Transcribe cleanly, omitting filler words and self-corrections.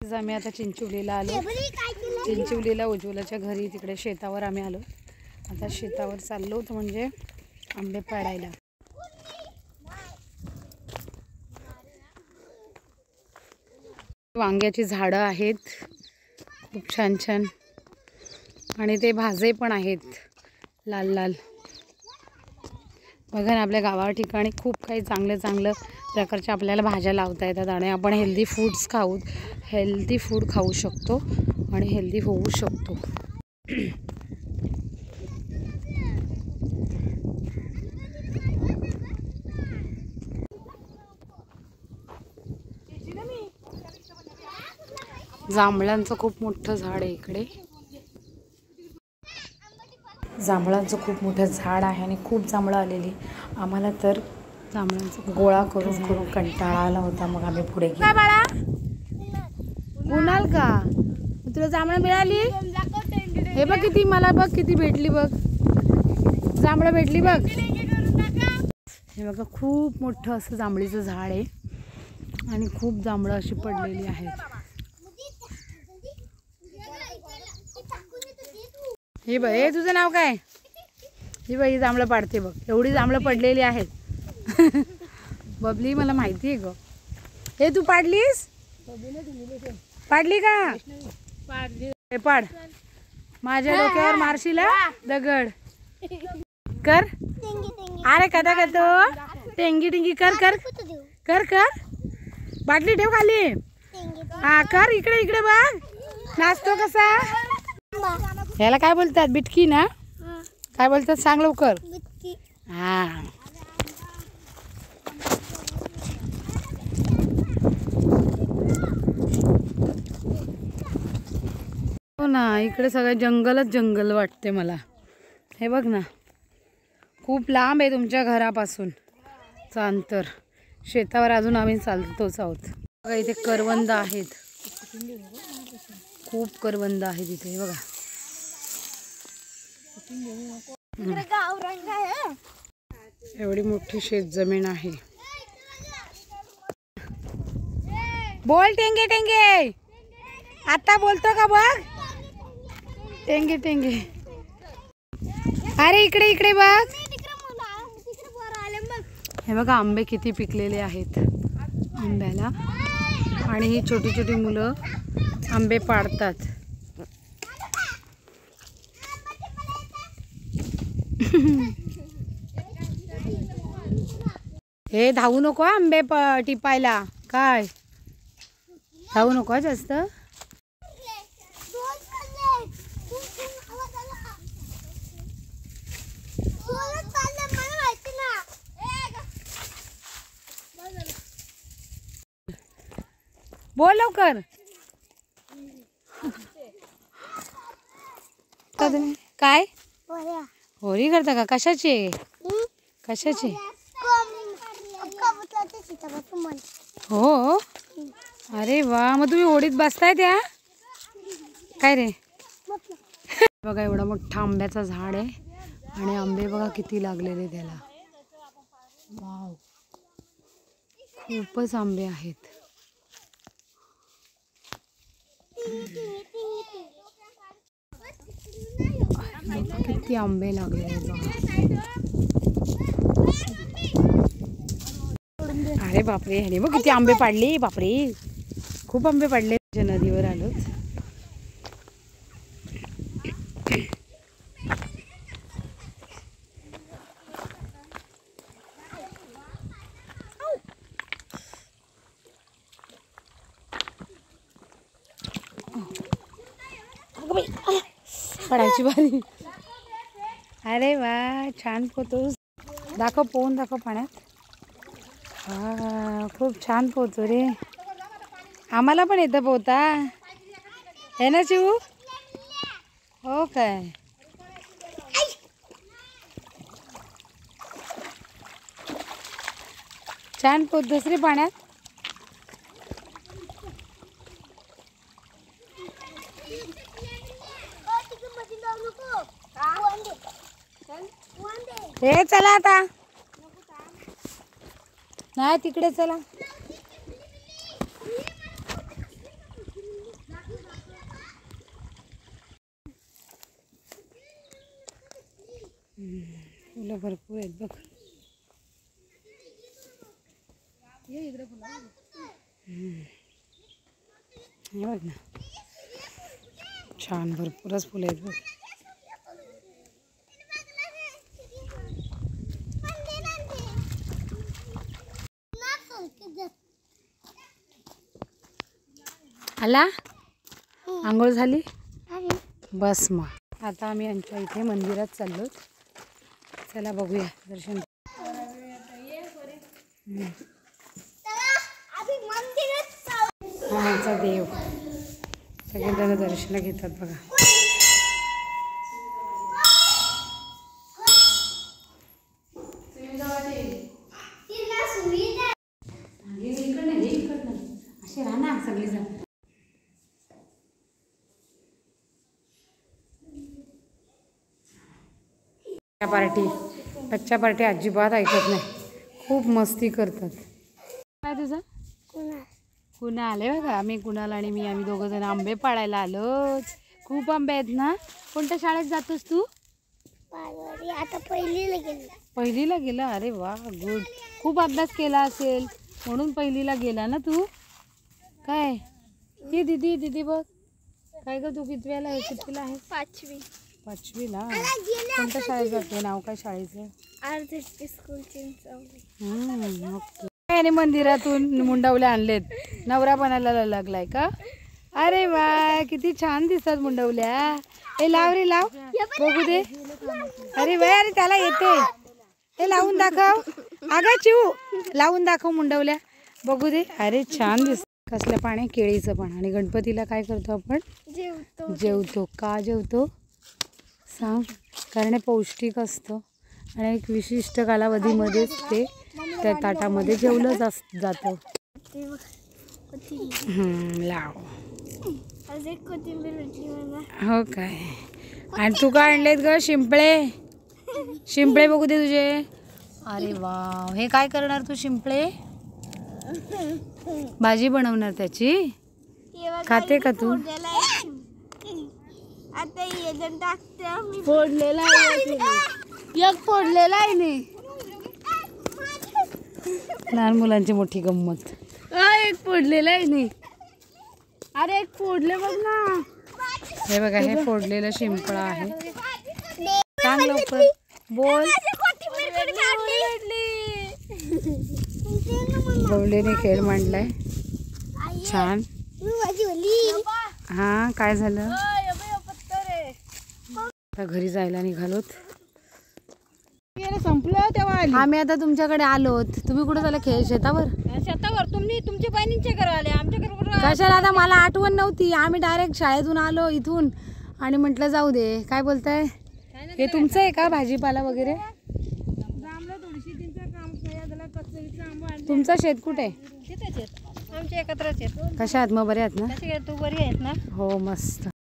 असंच आम्ही आता चिंचोलीला आलो. चिंचोलीला उज्ज्वलाच्या घरी तिकडे शेतावर आम्ही आलो. आता शेतावर चाललो तर म्हणजे आंबे पाडायला. वांग्याची झाडं आहेत खूप छान छान आणि ते भाजे पण आहेत लाल लाल. बघा ना, आपल्या गावा ठिकाणी खूप काही चांगलं प्रकारच्या आपल्याला भाज्या लावता येतात आणि आपण हेल्दी फूड खाऊ शकतो आणि हेल्दी होऊ शकतो. जांभळांचं खूप मोठं झाड आहे इकडे. जांभळांचं खूप मोठं झाड आहे आणि खूप जांभळं आलेली. आम्हाला तर जांभळांचा गोळा करून कंटाळा आला होता. मग आम्ही पुढे गेलो. बाळा उन्हाल का तुला जांभळं मिळाली? हे बघ किती, मला बघ किती भेटली, बघ जांभळं भेटली बघ. हे बघा खूप मोठं असं जांभळीचं झाड आहे आणि खूप जांभळं अशी पडलेली आहेत. हे बघ, हे तुझं नाव काय? ही बघ, ही जांभळं पाडते बघ. एवढी जांभळं पडलेली आहेत. बबली, मला माहिती आहे ग. हे तू पाडलीस? पाडली का? हे पाड. माझ्या डोक्यावर मारशील दगड कर. अरे कदा करतो टेंगी टेंगी कर कर कर कर. बाटली ठेव खाली. हा कर. इकडे इकडे बघ नाचतो कसा. याला काय बोलतात? बिटकी ना? काय बोलतात सांग लवकर. हा, हो ना, इकडे सगळं जंगलच जंगल वाटते मला. हे बघ ना, खूप लांब आहे तुमच्या घरापासून अंतर. शेतावर अजून आम्ही चालतोच आहोत. बघा इथे करवंद आहेत, खूप करवंद आहेत इथे. हे बघा एवढी मोठी शेतजमीन आहे. बोल टेंगे टेंगे. आता बोलतो का बघ? टेंगे टेंगे. अरे इकडे इकडे बघ. हे बघा आंबे किती पिकलेले आहेत आंब्याला. आणि ही छोटी छोटी मुलं आंबे पाडतात. हे धावू नको आंबे टिपायला. काय धावू नको जास्त. बोल लवकर. काय होळी करता का? कशाची कशाची? हो, अरे वा. मग तुम्ही होळीत बसताय त्या काय रे? बघा एवढा मोठा आंब्याचा झाड आहे आणि आंबे बघा किती लागलेले त्याला. वाव, खूपच आंबे आहेत. किती आंबे लागलेले बघा. अरे बापरे, अरे बघ किती आंबे पाडले. बापरे, खूप आंबे पाडले. नदीवर आलो. पडायची बारी. अरे वा, छान पोहतोस. दाखव पोहून दाखव पाण्यात. हा, खूप छान पोहतो रे. आम्हाला पण येतं पोहता है ना चिऊ? हो काय? छान पोहतोस रे पाण्यात. हे चला आता. नाही तिकडे चला. फुलं भरपूर आहेत बघ. हे बघ ना, छान भरपूरच फुलं आहेत बघ. आला आंघोळ झाली बस. मग आता आम्ही आमच्या इथे मंदिरात चाललो. चला बघूया दर्शन. हा आमचा देव. सगळेजण दर्शन घेतात बघा. असे राहणार सगळेजण. बच्चा पार्टी अजिबात ऐकत नाही, खूप मस्ती करतात. काय तुझं कुणा आले बघा. आम्ही कुणाल आणि आम्ही दोघं जण आंबे पाडायला आलोच. खूप आंबे आहेत ना. कोणत्या शाळेत जातोस तू? आता पहिलीला गेला. अरे वा गुड. खूप अभ्यास केला असेल म्हणून पहिलीला गेला ना तू. काय ही दीदी बघ काय ग, तू कितवीला आहे? कितवीला आहे? 5वी. 5वीला. कोणत्या शाळेत जाते? नाव काय शाळेचं? RZP school Chinchwali. आणि मंदिरातून मुंडवल्या आणलेत. नवरा बनायला लागलाय का? अरे वा किती छान दिसतात मुंडवल्या. हे लाव रे लाव बघू दे. अरे वा अरे त्याला येते. हे लावून दाखव. अगं चिऊ लावून दाखव मुंडवल्या बघू दे. अरे छान दिसत. कसलं पाणी? केळीचं पण. आणि गणपतीला काय करतो आपण? जेवतो. का जेवतो सांग? कारण हे पौष्टिक असतं आणि एक विशिष्ट कालावधीमध्येच ते त्या ताटामध्ये जेवलं जातं. लाव. हो काय. आणि तू काय आणलेत ग? शिंपळे. शिंपळे बघू दे तुझे. अरे वा हे काय करणार तू? शिंपळे भाजी बनवणार त्याची? खाते का तू? फोडलेला एक फोडलेला आहे नाही. लहान मुलांची मोठी गंमत. एक फोडलेला आहे नाही. अरे एक फोडले बघ ना. हे बघा हे फोडलेलं शिंपळा आहे. सांग लवकर बोल. बवलेने खेळ मांडलाय छान. हा काय झालं? आता घरी जायला निघालोत. संपलं तेव्हा आम्ही आता तुमच्याकडे आलोत. तुम्ही कुठे झालं? शेतावर. तुम्ही तुमच्या बहिणींच्या घर आले. आमच्या घर कशाला? आता मला आठवण नव्हती. आम्ही डायरेक्ट शाळेतून आलो इथून आणि म्हटलं जाऊ दे. काय बोलताय? हे तुमचं आहे का भाजीपाला वगैरे? तुमचं शेत कुठे आहे? आमच्या एकत्रच आहेत. कशा आहात मग? बरे आहात ना? तू बरी आहेत ना? हो मस्त.